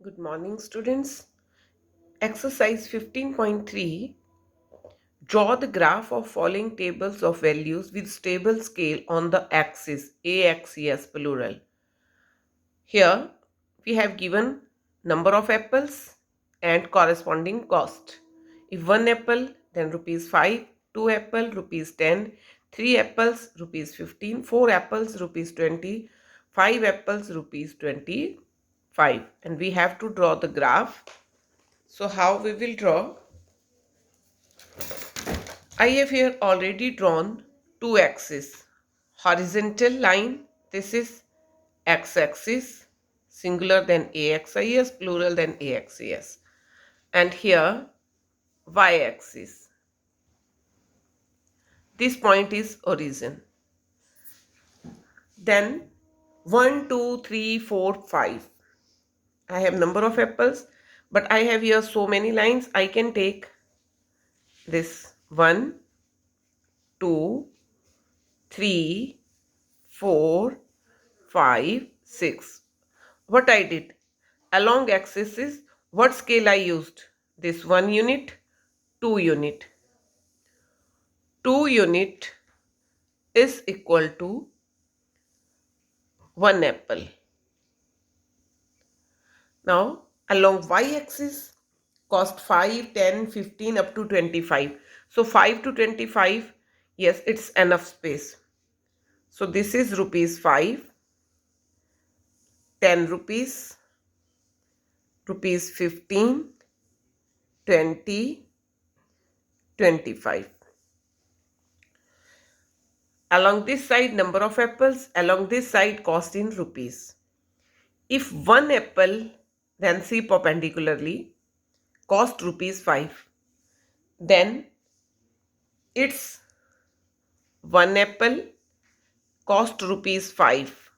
Good morning, students. Exercise 15.3. Draw the graph of following tables of values with stable scale on the axis, axis plural. Here we have given number of apples and corresponding cost. If 1 apple, then rupees 5, 2 apple, rupees 10, 3 apples, rupees 15, 4 apples, rupees 20, 5 apples, rupees 25. And we have to draw the graph. So how we will draw? I have here already drawn two axes. Horizontal line, this is x-axis, singular then axis, plural then axis. And here y-axis. This point is origin. Then 1, 2, 3, 4, 5. I have number of apples, but I have here so many lines. I can take this 1, 2, 3, 4, 5, 6. What I did? Along axis is what scale I used? This 1 unit, 2 unit. 2 unit is equal to 1 apple. Now along y-axis cost 5, 10, 15 up to 25. So 5 to 25, yes, it's enough space. So this is rupees 5, 10 rupees, rupees 15, 20, 25. Along this side number of apples, along this side cost in rupees. If 1 apple, then see perpendicularly, cost rupees 5. Then it's 1 apple cost rupees 5.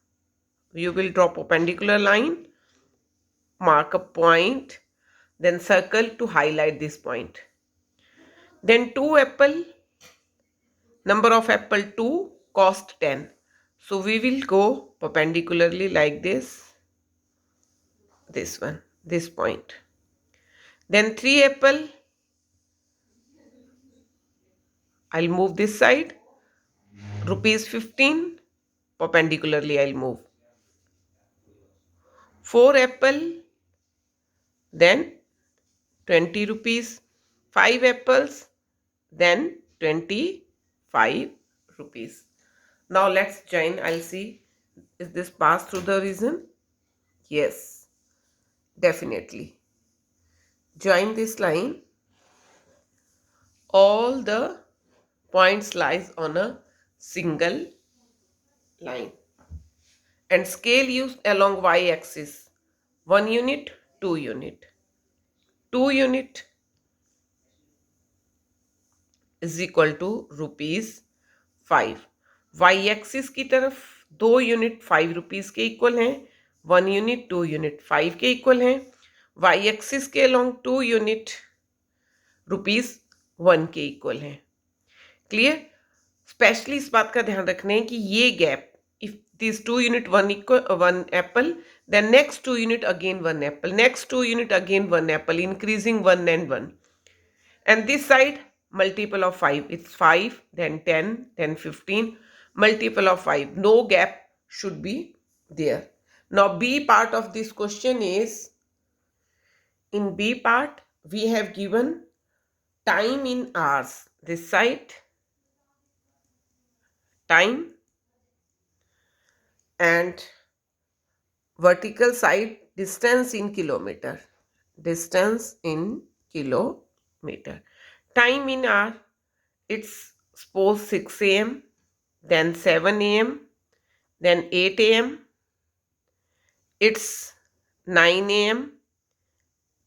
You will draw perpendicular line, mark a point, then circle to highlight this point. Then 2 apple, number of apple 2 cost 10. So we will go perpendicularly like this one, this point. Then 3 apple, I'll move this side, rupees 15, perpendicularly I'll move. 4 apple, then 20 rupees, 5 apples, then 25 rupees. Now let's join, I'll see, is this pass through the reason? Yes, definitely. Join this line, all the points lies on a single line. And scale used along y-axis, 1 unit, 2 unit. 2 unit is equal to rupees 5. y-axis की तरफ 2 unit 5 rupees के equal हैं, 1 unit 2 unit 5 के equal हैं, y-axis के along 2 unit rupees 1 के equal हैं. Clear? Specially इस बात का ध्यान रखना है कि ये gap, if these 2 unit 1 apple, then next 2 unit again 1 apple, next 2 unit again 1 apple, increasing 1 and 1. And this side multiple of 5, it's 5, then 10, then 15, multiple of 5. No gap should be there. Now B part of this question is, in B part we have given time in hours. This side time and vertical side distance in kilometer. Distance in kilometer. Time in hour, it's suppose 6 a.m., then 7 a.m., then 8 a.m., it's 9 a.m.,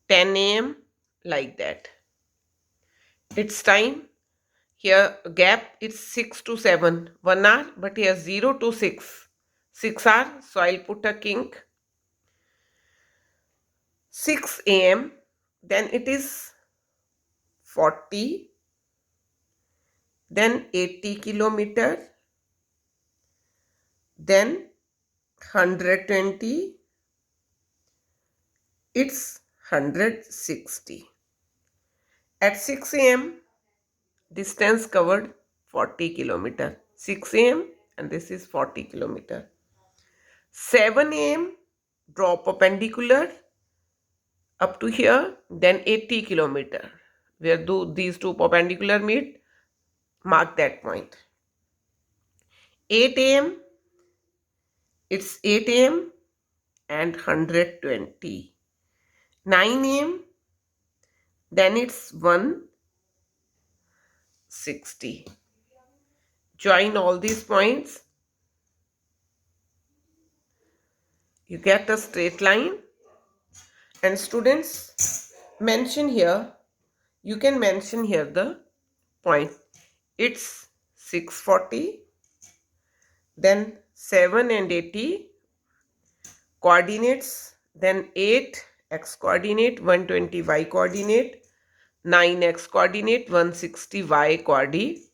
10 a.m., like that. It's time. Here gap, it's 6 to 7, 1 hour, but here 0 to 6, 6 hours, so I'll put a kink. 6 a.m., then it is 40, then 80 kilometer, then 120, it's 160. At 6 a.m. distance covered 40 kilometer. 6 a.m. and this is 40 kilometer. 7 a.m. draw perpendicular up to here, then 80 kilometer. Where do these two perpendicular meet? Mark that point. 8 a.m. It's 8 a.m. and 120. 9 a.m. then it's 160. Join all these points. You get a straight line. And students, mention here, you can mention here the point. It's 640, then 7 and 80 coordinates, then 8 x coordinate, 120 y coordinate, 9 x coordinate, 160 y coordinates.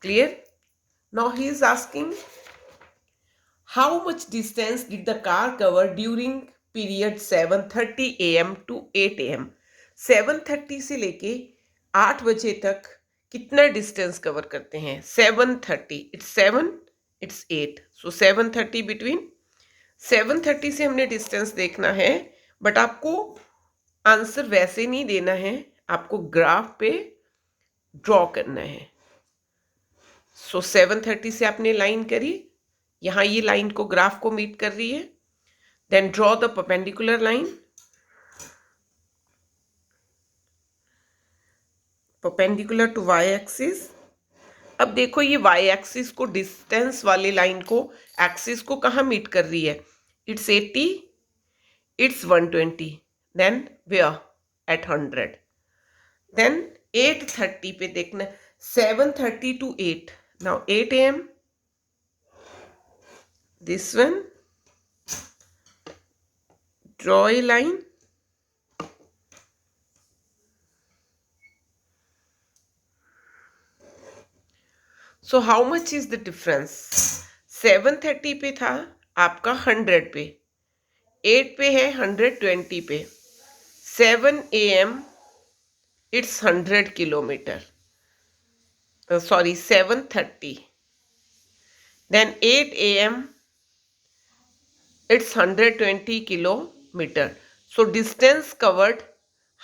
Clear? Now he is asking, how much distance did the car cover during period 7:30 a.m. to 8 a.m.? 7:30 से लेके 8 बजे तक कितना distance cover करते हैं? 7:30, it's 7, it's 8, so 7:30 between 7:30 से हमने distance देखना है, बट आपको आंसर वैसे नहीं देना है, आपको ग्राफ पे ड्रॉ करना है. सो 7:30 से आपने लाइन करी, यहां ये लाइन को ग्राफ को मीट कर रही है. Then draw the perpendicular line, perpendicular to y axis. अब देखो ये वाई एक्सिस को, डिस्टेंस वाली लाइन को, एक्सिस को कहाँ मीट कर रही है? It's 80, it's 120, then where? At 100. Then 8:30 पे देखना, 7:30 to 8. Now 8 a.m. this one, draw a line. So how much is the difference? 7:30 पे था आपका 100 पे, 8 पे है 120 पे. 7 a.m. it's 100 kilometer. Sorry, 7:30. Then 8 a.m. it's 120 kilometer. So distance covered,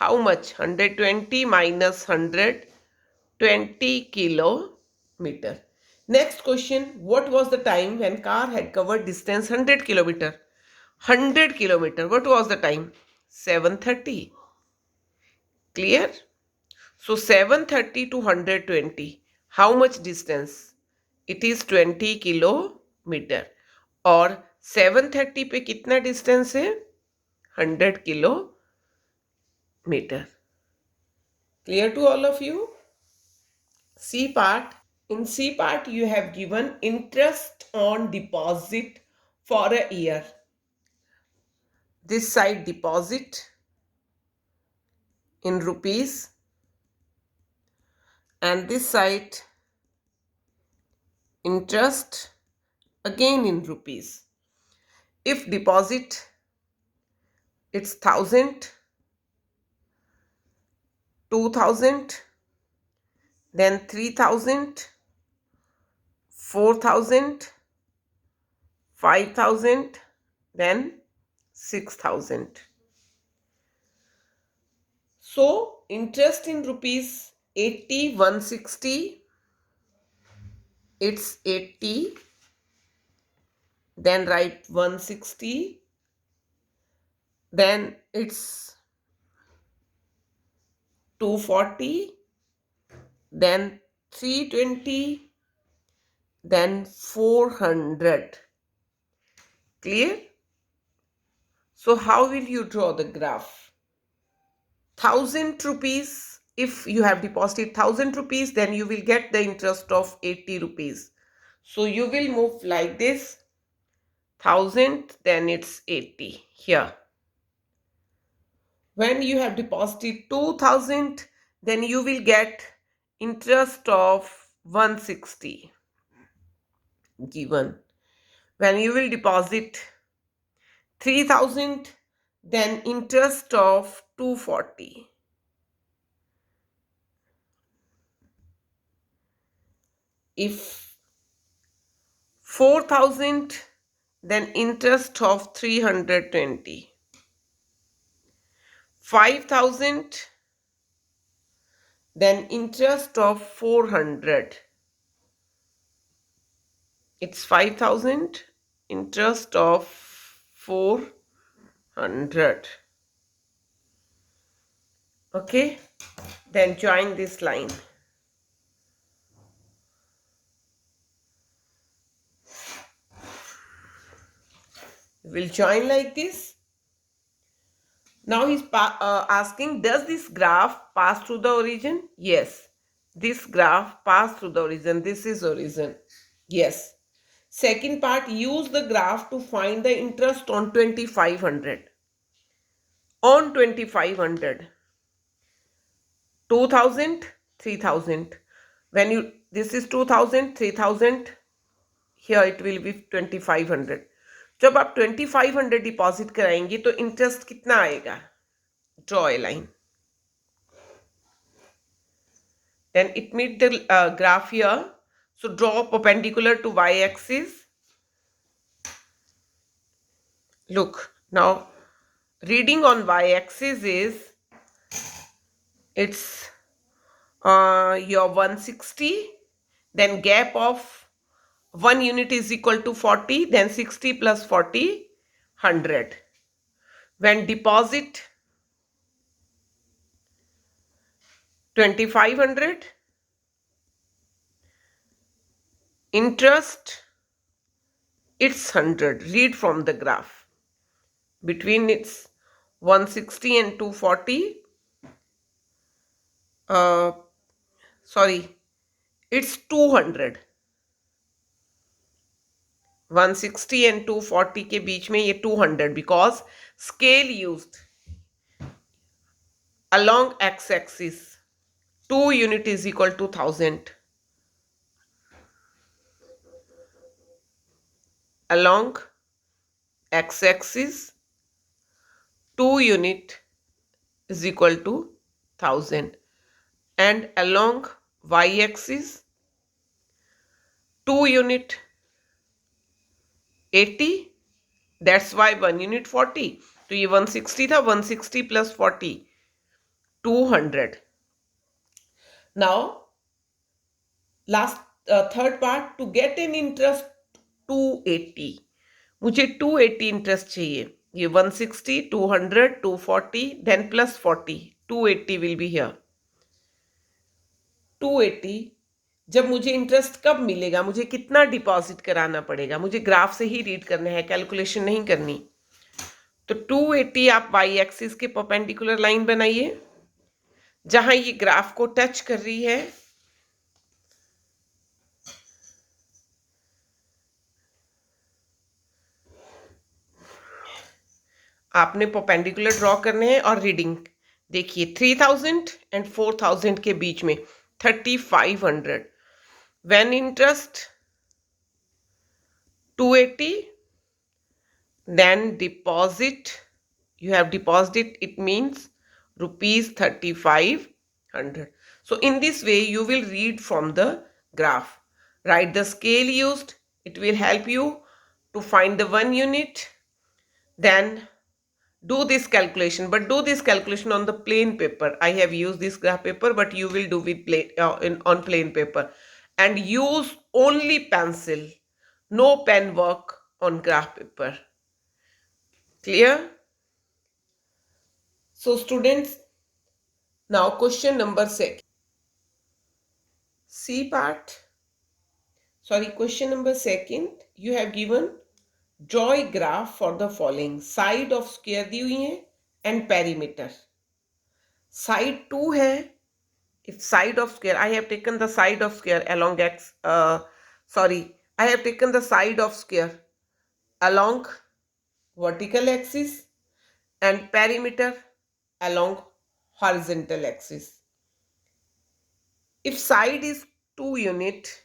how much? 120 minus 120 kilometer. Next question, what was the time when car had covered distance 100 kilometer? 100 kilometer, what was the time? 7:30. Clear? So 7:30 to 120, how much distance? It is 20 kilometer. और 7:30 पे कितना distance है? 100 kilometer. Clear to all of you? C part. In C part, you have given interest on deposit for a year. This side deposit in rupees, and this side interest again in rupees. If deposit it's 1,000, 2,000, then 3,000, 4,000, 5,000, then 6,000. So interest in rupees 80, 160, it's 80, then write 160, then it's 240, then 320, then 400. Clear? So how will you draw the graph? 1,000 rupees, if you have deposited 1,000 rupees, then you will get the interest of 80 rupees. So you will move like this, 1,000, then it's 80 here. When you have deposited 2,000, then you will get interest of 160 given. When you will deposit 3000, then interest of 240. If 4000, then interest of 320. 5000, then interest of 400. It's 5000, interest of 400. Okay, then join this line. We'll join like this. Now he's asking, does this graph pass through the origin? Yes. This graph passed through the origin. This is origin. Yes. Second part, use the graph to find the interest on 2500. On 2500. 2000, 3000. When you, this is 2000, 3000. Here it will be 2500. जब आप 2500 deposit कराएंगे तो interest कितना आएगा? Draw a line. Then it meet the graph here. So draw perpendicular to y-axis. Look, now reading on y-axis is, it's your 160, then gap of 1 unit is equal to 40, then 60 plus 40, 100. When deposit 2500, interest it's 100. Read from the graph. Between it's 160 and 240. Sorry, it's 200. 160 and 240 के बीच में ये 200, because scale used along x-axis. 2 unit is equal to 1000. Along x-axis, 2 unit is equal to 1000. And along y-axis, 2 unit 80. That's why 1 unit 40. तो ये 160 था, 160 plus 40, 200. Now, third part, to get an interest 280. मुझे 280 interest चाहिए. ये 160, 200, 240, then plus 40. 280 will be here. 280. जब मुझे interest कब मिलेगा, मुझे कितना डिपॉजिट कराना पड़ेगा, मुझे ग्राफ से ही रीड करना है, कैलकुलेशन नहीं करनी. तो 280 आप वाई एक्सिस के परपेंडिकुलर लाइन बनाइए जहां ये ग्राफ को टच कर रही है. आपने परपेंडिकुलर ड्रॉ करने हैं और रीडिंग देखिए. 3000 एंड 4000 के बीच में 3500. When interest 280, then deposit, you have deposited, it means rupees 3500. So in this way you will read from the graph. Write the scale used. It will help you to find the 1 unit. Then do this calculation, but do this calculation on the plain paper. I have used this graph paper, but you will do with on plain paper, and use only pencil, no pen work on graph paper. Clear? So students, now question number 6. C part. Sorry, question number 2. You have given, draw a graph for the following. Side of square दी हुई है and perimeter. Side 2 है. If side of square, I have taken the side of square along x. I have taken the side of square along vertical axis and perimeter along horizontal axis. If side is 2 unit,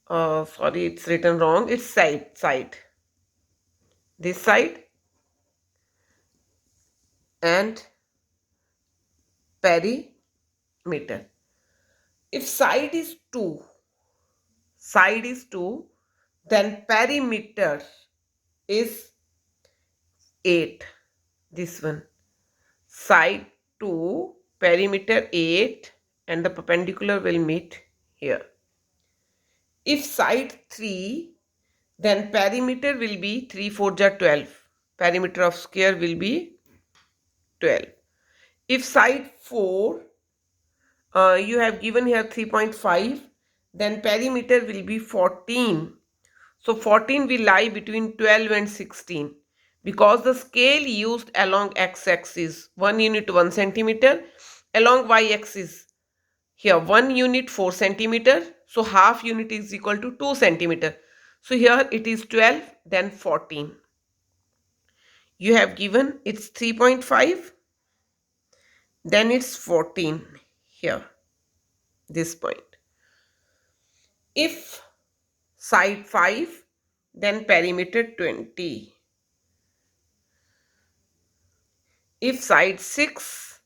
Sorry, it's written wrong. It's side. This side and perimeter. If side is 2, then perimeter is 8. This one. Side 2, perimeter 8, and the perpendicular will meet here. If side 3, then perimeter will be 3 4 ja 12. Perimeter of square will be 12. If side 4, you have given here 3.5, then perimeter will be 14. So 14 will lie between 12 and 16 because the scale used along x-axis 1 unit 1 centimeter, along y-axis here 1 unit 4 centimeter. So half unit is equal to 2 centimeter. So here it is 12, then 14. You have given it's 3.5, then it's 14 here, this point. If side 5, then perimeter 20. If side 6,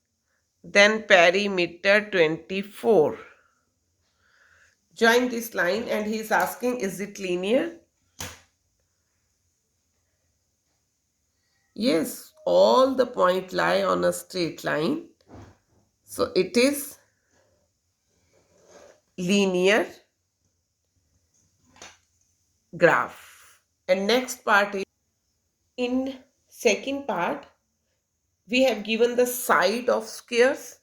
then perimeter 24. Join this line, and he is asking, is it linear? Yes, all the points lie on a straight line. So it is linear graph. And next part is, in second part, we have given the side of squares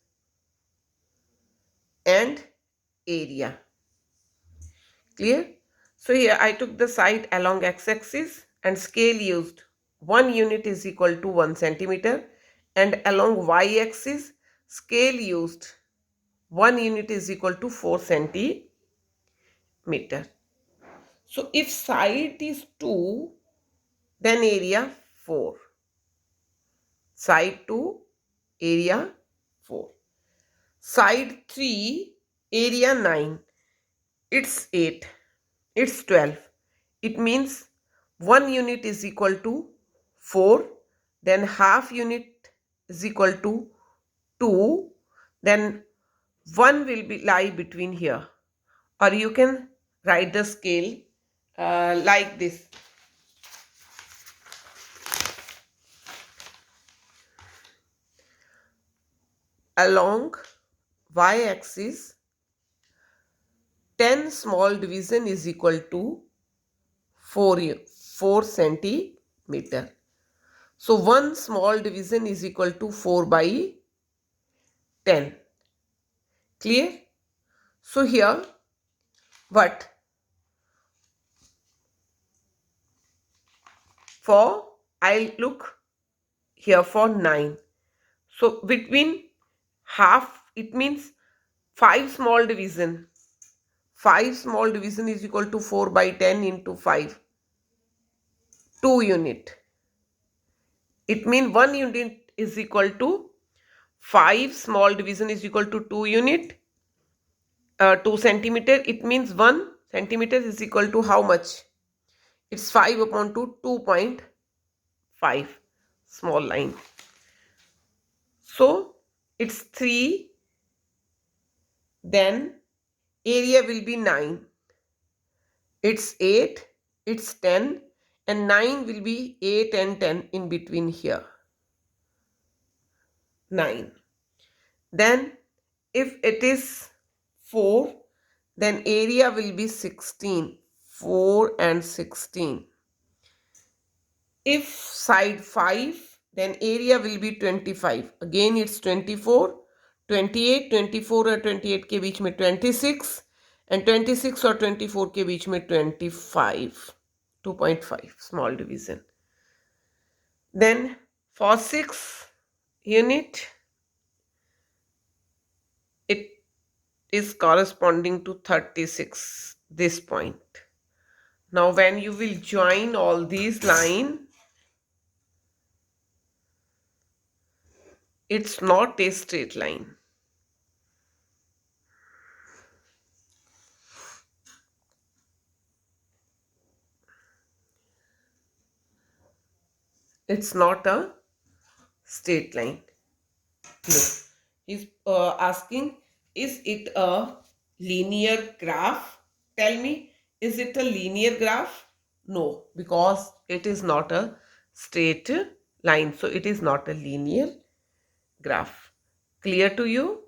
and area. Clear? So here I took the side along x-axis and scale used 1 unit is equal to 1 centimeter, and along y-axis scale used 1 unit is equal to 4 centimeter. So if side is 2, then area 4. Side 2, area 4. Side 3, area 9. It's 8. It's 12. It means 1 unit is equal to 4. Then half unit is equal to 2. Then 1 will lie between here. Or you can write the scale like this. Along y-axis, 10 small division is equal to 4 centimeter. So 1 small division is equal to 4 by 10. Clear? So here, what? For, I'll look here for 9. So between half, it means 5 small division. 5 small division is equal to 4 by 10 into 5. 2 unit. It means 1 unit is equal to 5 small division is equal to 2 unit. 2 centimeter. It means 1 centimeter is equal to how much? It's 5 upon 2, 2.5. Small line. So it's 3. Then area will be 9. It's 8. It's 10. And 9 will be 8 and 10 in between here. 9. Then if it is 4, then area will be 16. 4 and 16. If side 5, then area will be 25. Again it's 24, 28, 24 और 28 के बीच में 26 and 26 और 24 के बीच में 25. 2.5 small division. Then for 6 unit, it is corresponding to 36, this point. Now when you will join all these lines, it's not a straight line. It's not a straight line. Look, he's asking, is it a linear graph? Tell me, is it a linear graph? No, because it is not a straight line. So it is not a linear graph. Clear to you?